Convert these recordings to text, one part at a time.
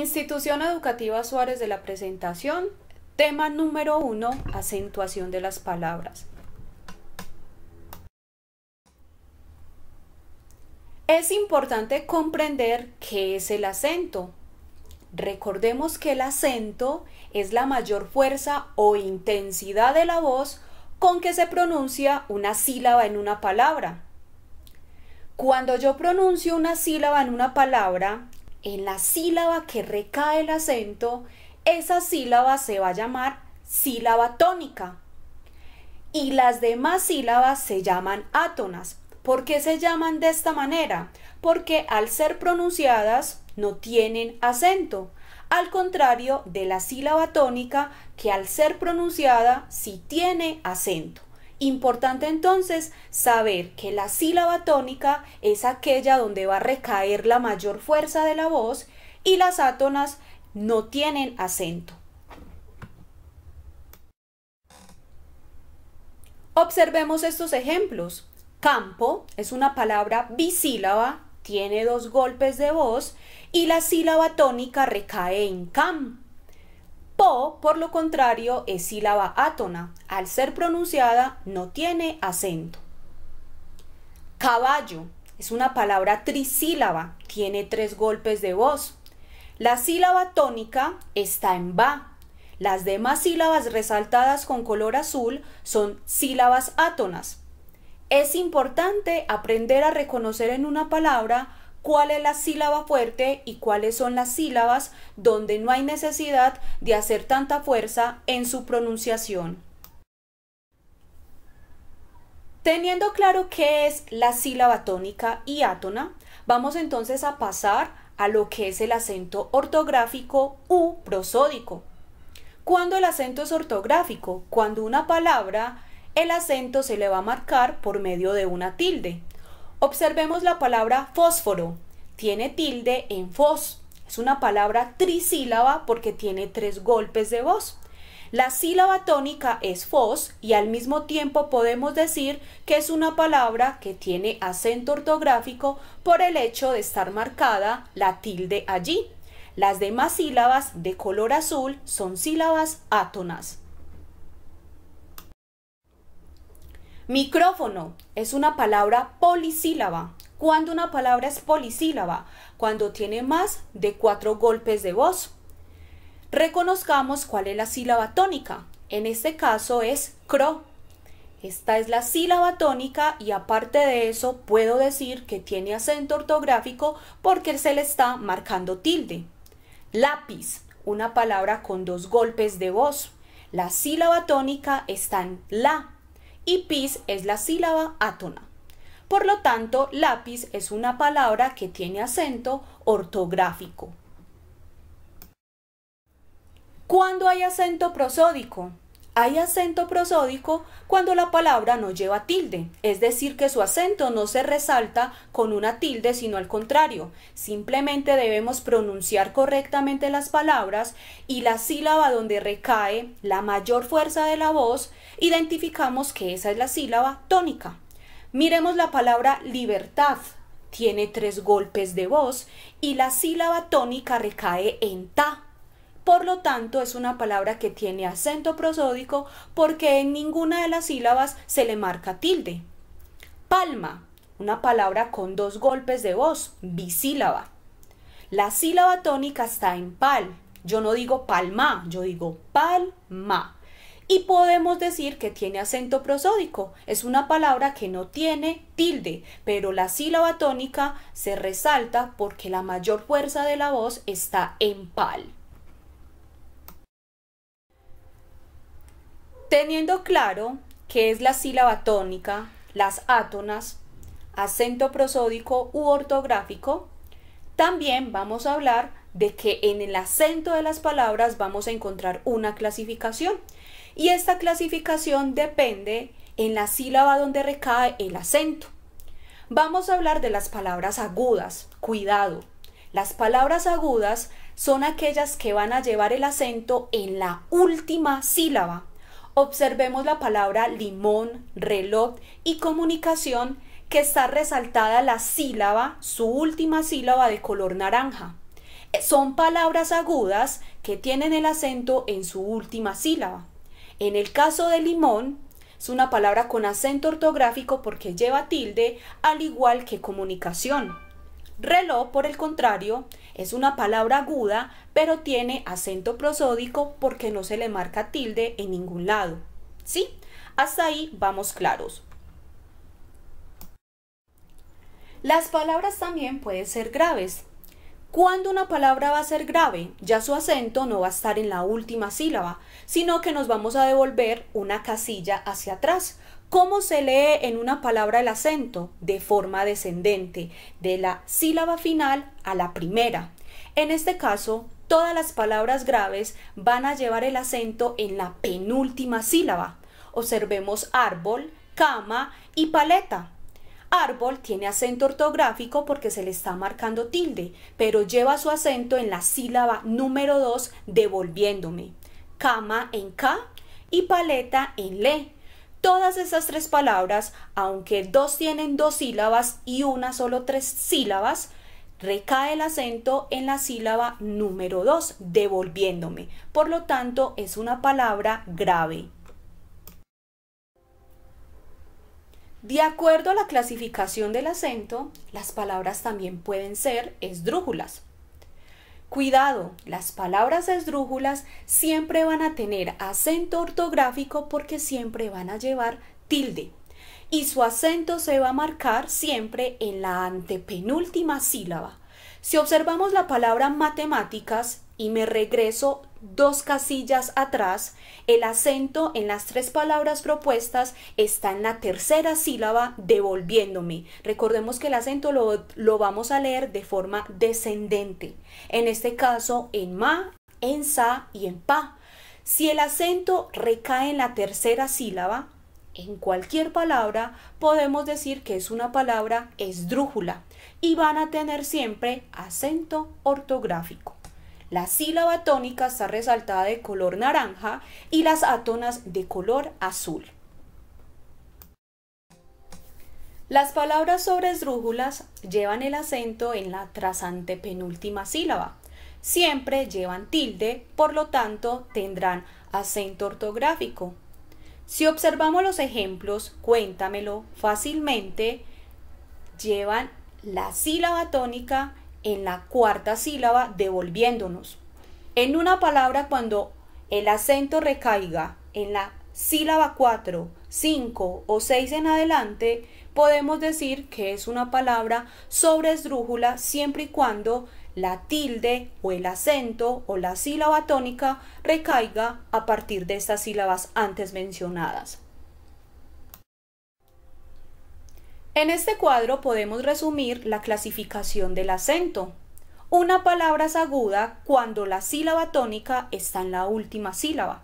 Institución Educativa Suárez de la presentación, tema número 1, acentuación de las palabras. Es importante comprender qué es el acento. Recordemos que el acento es la mayor fuerza o intensidad de la voz con que se pronuncia una sílaba en una palabra. Cuando yo pronuncio una sílaba en una palabra, en la sílaba que recae el acento, esa sílaba se va a llamar sílaba tónica. Y las demás sílabas se llaman átonas. ¿Por qué se llaman de esta manera? Porque al ser pronunciadas no tienen acento, al contrario de la sílaba tónica que al ser pronunciada sí tiene acento. Importante entonces saber que la sílaba tónica es aquella donde va a recaer la mayor fuerza de la voz y las átonas no tienen acento. Observemos estos ejemplos. Campo es una palabra bisílaba, tiene 2 golpes de voz y la sílaba tónica recae en cam. Po, por lo contrario, es sílaba átona. Al ser pronunciada, no tiene acento. Caballo es una palabra trisílaba, tiene 3 golpes de voz. La sílaba tónica está en ba. Las demás sílabas resaltadas con color azul son sílabas átonas. Es importante aprender a reconocer en una palabra cuál es la sílaba fuerte y cuáles son las sílabas donde no hay necesidad de hacer tanta fuerza en su pronunciación. Teniendo claro qué es la sílaba tónica y átona, vamos entonces a pasar a lo que es el acento ortográfico u prosódico. ¿Cuándo el acento es ortográfico? Cuando una palabra, el acento se le va a marcar por medio de una tilde. Observemos la palabra fósforo. Tiene tilde en fos. Es una palabra trisílaba porque tiene 3 golpes de voz. La sílaba tónica es fos y al mismo tiempo podemos decir que es una palabra que tiene acento ortográfico por el hecho de estar marcada la tilde allí. Las demás sílabas de color azul son sílabas átonas. Micrófono es una palabra polisílaba. ¿Cuándo una palabra es polisílaba? Cuando tiene más de 4 golpes de voz. Reconozcamos cuál es la sílaba tónica. En este caso es cro. Esta es la sílaba tónica y aparte de eso puedo decir que tiene acento ortográfico porque se le está marcando tilde. Lápiz, una palabra con 2 golpes de voz. La sílaba tónica está en la. Y pis es la sílaba átona. Por lo tanto, lápiz es una palabra que tiene acento ortográfico. ¿Cuándo hay acento prosódico? Hay acento prosódico cuando la palabra no lleva tilde, es decir, que su acento no se resalta con una tilde, sino al contrario. Simplemente debemos pronunciar correctamente las palabras y la sílaba donde recae la mayor fuerza de la voz, identificamos que esa es la sílaba tónica. Miremos la palabra libertad. Tiene 3 golpes de voz y la sílaba tónica recae en ta. Por lo tanto, es una palabra que tiene acento prosódico porque en ninguna de las sílabas se le marca tilde. Palma, una palabra con 2 golpes de voz, bisílaba. La sílaba tónica está en pal. Yo no digo palma, yo digo palma. Y podemos decir que tiene acento prosódico. Es una palabra que no tiene tilde, pero la sílaba tónica se resalta porque la mayor fuerza de la voz está en pal. Teniendo claro qué es la sílaba tónica, las átonas, acento prosódico u ortográfico, también vamos a hablar de que en el acento de las palabras vamos a encontrar una clasificación. Y esta clasificación depende en la sílaba donde recae el acento. Vamos a hablar de las palabras agudas. Cuidado, las palabras agudas son aquellas que van a llevar el acento en la última sílaba. Observemos la palabra limón, reloj y comunicación, que está resaltada la sílaba, su última sílaba de color naranja. Son palabras agudas que tienen el acento en su última sílaba. En el caso de limón, es una palabra con acento ortográfico porque lleva tilde, al igual que comunicación. Reloj, por el contrario, es una palabra aguda, pero tiene acento prosódico porque no se le marca tilde en ningún lado. ¿Sí? Hasta ahí vamos claros. Las palabras también pueden ser graves. Cuando una palabra va a ser grave, ya su acento no va a estar en la última sílaba, sino que nos vamos a devolver una casilla hacia atrás. ¿Cómo se lee en una palabra el acento? De forma descendente, de la sílaba final a la primera. En este caso, todas las palabras graves van a llevar el acento en la penúltima sílaba. Observemos árbol, cama y paleta. Árbol tiene acento ortográfico porque se le está marcando tilde, pero lleva su acento en la sílaba número 2 devolviéndome. Cama en K y paleta en le. Todas esas tres palabras, aunque dos tienen dos sílabas y una solo tres sílabas, recae el acento en la sílaba número 2 devolviéndome. Por lo tanto, es una palabra grave. De acuerdo a la clasificación del acento, las palabras también pueden ser esdrújulas. Cuidado, las palabras esdrújulas siempre van a tener acento ortográfico porque siempre van a llevar tilde. Y su acento se va a marcar siempre en la antepenúltima sílaba. Si observamos la palabra matemáticas y me regreso 2 casillas atrás, el acento en las 3 palabras propuestas está en la tercera sílaba devolviéndome. Recordemos que el acento lo vamos a leer de forma descendente. En este caso en ma, en sa y en pa. Si el acento recae en la tercera sílaba, en cualquier palabra podemos decir que es una palabra esdrújula y van a tener siempre acento ortográfico. La sílaba tónica está resaltada de color naranja y las átonas de color azul. Las palabras sobresdrújulas llevan el acento en la trasantepenúltima sílaba. Siempre llevan tilde, por lo tanto tendrán acento ortográfico. Si observamos los ejemplos, cuéntamelo fácilmente, llevan la sílaba tónica en la cuarta sílaba devolviéndonos. En una palabra, cuando el acento recaiga en la sílaba 4, 5 o 6 en adelante, podemos decir que es una palabra sobresdrújula siempre y cuando la tilde o el acento o la sílaba tónica recaiga a partir de estas sílabas antes mencionadas. En este cuadro podemos resumir la clasificación del acento. Una palabra es aguda cuando la sílaba tónica está en la última sílaba.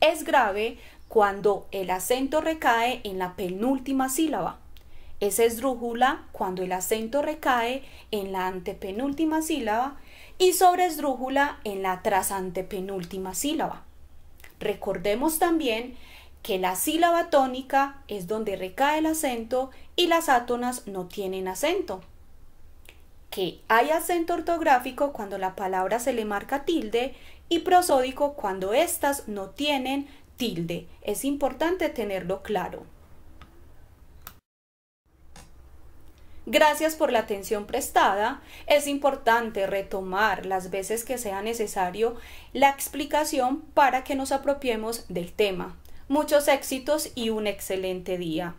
Es grave cuando el acento recae en la penúltima sílaba. Es esdrújula cuando el acento recae en la antepenúltima sílaba y sobresdrújula en la trasantepenúltima sílaba. Recordemos también que la sílaba tónica es donde recae el acento y las átonas no tienen acento. Que hay acento ortográfico cuando la palabra se le marca tilde y prosódico cuando éstas no tienen tilde. Es importante tenerlo claro. Gracias por la atención prestada. Es importante retomar las veces que sea necesario la explicación para que nos apropiemos del tema. Muchos éxitos y un excelente día.